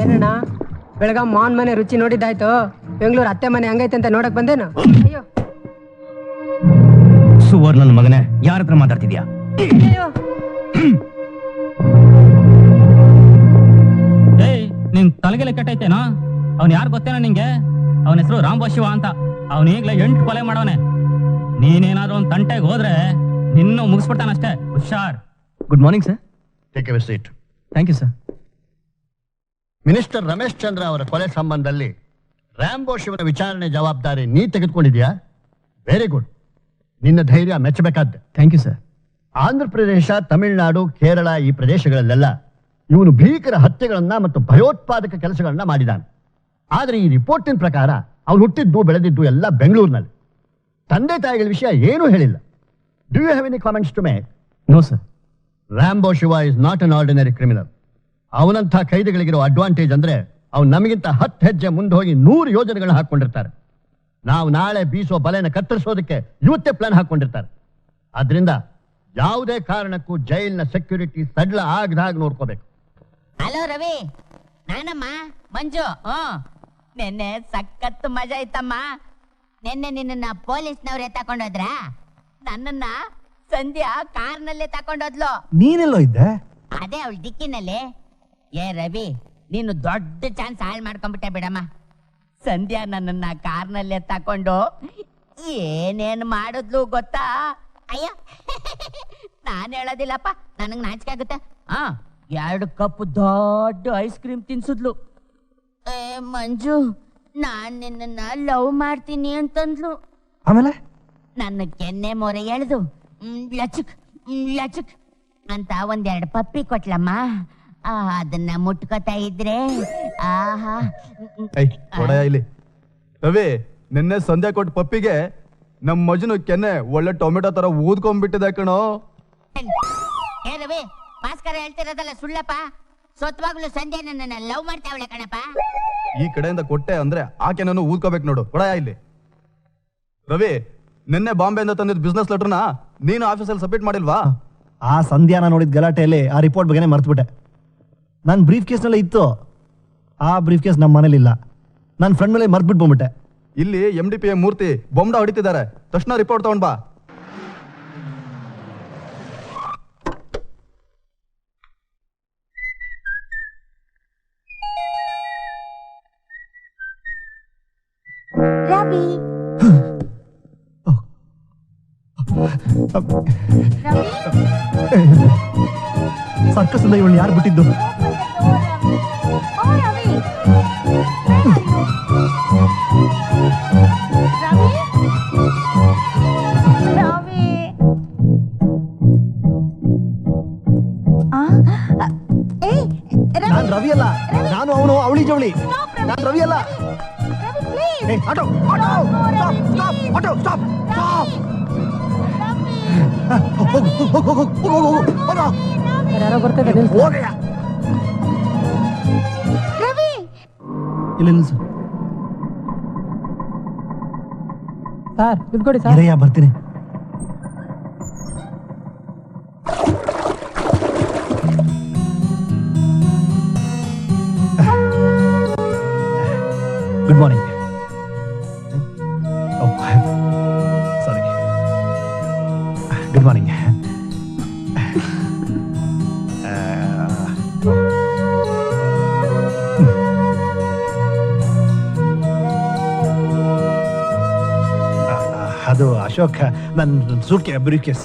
ಏನಣ್ಣ ಬೆಳಗ ಮಾನ್ ಮನೆ ರುಚಿ ನೋಡಿದ್ದಾಯ್ತು, ಬೆಂಗಳೂರು ಅತ್ತೆ ಮನೆ ಹಂಗೈತೆ ಅಂತ ನೋಡಕ್ ಬಂದೇನು? ಅಯ್ಯೋ ಸುವರ್ ನನ್ನ ಮಗನೇ, ಯಾರ ಹತ್ರ ಮಾತಾಡ್ತಿದ್ಯಾ? ಏಯ್, ನಿನ್ ತಲೆಗೆಲೆ ಕೆಟ್ಟೈತೇನೋ? ಅವ್ನ್ ಯಾರು ಗೊತ್ತೇನೋ ನಿಂಗೆ? ಅವನ ಹೆಸರು ರಾಂಬಶಿವ ಅಂತ. ಅವನ್ ಈಗ್ಲೇ 8 ಕೊಲೆ ಮಾಡವನೆ. ನೀನೇನಾದ್ರೂ ಒಂದ್ ತಂಟೆಗೆ ಹೋದ್ರೆ ನಿನ್ನೂ ಮುಗಿಸ್ಬಿಡ್ತಾನಷ್ಟೇ, ಹುಷಾರ್. Good morning sir. Take a seat. Thank you sir. Minister Ramesh Chandra ಅವರ ಕೊಲೆ ಸಂಬಂಧದಲ್ಲಿ ರಾಂಬೋ ಶಿವನ ವಿಚಾರಣೆ ಜವಾಬ್ದಾರಿ ನೀ ತೆಗೆದುಕೊಂಡಿದ್ಯಾ? Very good. ನಿನ್ನ ಧೈರ್ಯ ಮೆಚ್ಚಬೇಕಾದ್ದೆ. Thank you sir. Andhra Pradesh, Tamil Nadu, Kerala ಈ ಪ್ರದೇಶಗಳಲ್ಲೆಲ್ಲ ಇವನು ಭೀಕರ ಹತ್ಯೆಗಳನ್ನ ಮತ್ತು ಭಯೋತ್ಪಾದಕ ಕೆಲಸಗಳನ್ನ ಮಾಡಿದಾನೆ. ಆದರೆ ಈ ರಿಪೋರ್ಟಿನ ಪ್ರಕಾರ ಅವನು ಹುಟ್ಟಿದ್ದು ಬೆಳೆದಿದ್ದು ಎಲ್ಲ ಬೆಂಗಳೂರಿನಲ್ಲಿ. ತಂದೆ ತಾಯಿಗಳ ವಿಷಯ ಏನೂ ಹೇಳಿಲ್ಲ. Do you have any comments to make? No sir. Rambo Shiva is not an ordinary criminal. ಅವನಂಥ ಖೈದಿಗಳಿಗಿರೋ ಅಡ್ವಾಂಟೇಜ್ ಅಂದ್ರೆ ಅವ್ನು ನಮಗಿಂತ 10 ಹೆಜ್ಜೆ ಮುಂದೆ ಹೋಗಿ 100 ಯೋಜನೆಗಳನ್ನ ಹಾಕೊಂಡಿರ್ತಾರೆ. ನಾವು ನಾಳೆ ಬೀಸೋ ಬಲೆನ ಕತ್ತರಿಸೋದಕ್ಕೆ ಇವತ್ತೇ ಪ್ಲಾನ್ ಹಾಕೊಂಡಿರ್ತಾರೆ. ಆದ್ರಿಂದ ಯಾವುದೇ ಕಾರಣಕ್ಕೂ ಜೈಲಿನ ಸೆಕ್ಯೂರಿಟಿ ಸಡ್ಲ ಆಗದಾಗ ನೋಡ್ಕೋಬೇಕು. ಹಲೋ ರವಿ, ನಾನಮ್ಮ ಮಂಜು. ನೆನ್ನೆ ಸಖತ್ ಮಜಾ ಇತ್ತಮ್ಮ. ನೆನ್ನೆ ನಿನ್ನ ಪೊಲೀಸ್ನವ್ರೆ ತಕೊಂಡೋದ್ರ, ನನ್ನನ್ನ ಸಂಧ್ಯಾ ಕಾರ್ನಲ್ಲೇ ತಕೊಂಡೋದ್ಲು. ನೀನೆಲ್ಲೋ ಇದ್ದೆ? ಅದೇ ಅವಳ ದಿಕ್ಕಿನಲ್ಲಿ. ಏ ರವಿ, ನೀನು ದೊಡ್ಡ ಚಾನ್ಸ್ ಹಾಳು ಮಾಡ್ಕೊಂಡ್ಬಿಟ್ಟೆ ಬಿಡಮ್ಮ. ಸಂಧ್ಯಾ ನನ್ನನ್ನ ಕಾರ್ನಲ್ಲೇ ತಕೊಂಡು ಏನೇನ್ ಮಾಡಿದ್ಲು ಗೊತ್ತಾ? ಅಯ್ಯ ನಾನ್ ಹೇಳೋದಿಲ್ಲಪ್ಪ, ನನಗ್ ನಾಚಿಕೆ ಆಗುತ್ತೆ. 2 ಕಪ್ ದೊಡ್ಡ ಐಸ್ ಕ್ರೀಮ್ ತಿನ್ಸಿದ್ಲು. ಏ ಮಂಜು, ನಾನ್ ನಿನ್ನ ಲವ್ ಮಾಡ್ತೀನಿ ಅಂತಂದ್ಲು. ಆಮೇಲೆ ನನ್ನ ಕೆನ್ನೆ ಮೊರೆ ಎಳೆದು ಲಚುಕ್ ಲಚುಕ್ ಅಂತ 1-2 ಪಪ್ಪಿ ಕೊಟ್ಲಮ್ಮ. ಅದನ್ನ ಮುಟ್ಕೋತಾ ಇದ್ರೆ ಆಹಾ. ಇಲ್ಲಿ ರವಿ, ನಿನ್ನೆ ಸಂಧ್ಯಾ ಕೊಟ್ಟ ಪಪ್ಪಿಗೆ ನಮ್ ಮಜುನು ಕೆನ್ನೆ ಒಳ್ಳೆ ಟೊಮೆಟೊ ತರ ಊದ್ಕೊಂಡ್ಬಿಟ್ಟಿದೆ ಕಣೋ. ಏ ರವಿ, ಭಾಸ್ಕರ ಹೇಳ್ತಿರೋದಲ್ಲ ಸುಳ್ಳಪ್ಪ. ಸ್ವತ್ವಾಗ್ಲು ಸಂಧ್ಯಾ ನನ್ನ ಲವ್ ಮಾಡ್ತಾವಳೆ ಕಣಪ್ಪ. ಈ ಕಡೆಯಿಂದ ಕೊಟ್ಟೆ ಅಂದ್ರೆ ಆಕೆ ನಾನು ಊದ್ಕೋಬೇಕು ನೋಡು. ಕೊಡಯ ಇಲ್ಲಿ. ರವಿ, ನಿನ್ನೆ ಬಾಂಬೆಯಿಂದ ತಂದಿದ್ ಬಿಸ್ನೆಸ್ ಲೆಟರ್ನ ನೀನು ಆಫೀಸಲ್ಲಿ ಸಬ್ಮಿಟ್ ಮಾಡಿಲ್ವಾ? ಆ ಸಂಧ್ಯಾನ ನೋಡಿದ ಗಲಾಟೆಯಲ್ಲಿ ಆ ರಿಪೋರ್ಟ್ ಬಗ್ಗೆನೇ ಮರ್ತ್ಬಿಟ್ಟೆ. ನನ್ನ ಬ್ರೀಫ್ ಕೇಸ್ನಲ್ಲೇ ಇತ್ತು. ಆ ಬ್ರೀಫ್ ಕೇಸ್ ನಮ್ಮ ಮನೇಲಿ ಇಲ್ಲ. ನನ್ನ ಫ್ರೆಂಡ್ ಮೇಲೆ ಮರ್ತ್ಬಿಟ್ಟು ಬಂದ್ಬಿಟ್ಟೆ. ಇಲ್ಲಿ MDPA ಮೂರ್ತಿ ಬೊಂಬ ಹೊಡಿತಿದ್ದಾರೆ. ತಕ್ಷಣ ರಿಪೋರ್ಟ್ ತಗೊಂಡ್ ಬಾ. ರವಿ, ಸರ್ಕಸ್ ಇಂದ ಇವಳು ಯಾರು ಬಿಟ್ಟಿದ್ದು? ನಾನು ರವಿ ಅಲ್ಲ, ನಾನು ಅವನು ಅವಳಿ ಜವಳಿ. ನಾನು ರವಿ ಅಲ್ಲ. Auto auto stop, auto stop stop. ಯಾರೋ ಬರ್ತಾರೆ. ಇಲ್ಲ ನಿಲ್ಸು ಸರ್, ದುಡ್ಡು ಕೊಡಿ ಸರ್. ಬರ್ತೀನಿ. Good morning. Sorry, good morning. ಅದು ಅಶೋಕ್, ನನ್ನ ಸೂಟ್ ಬ್ರೀಫ್ ಕೇಸ್.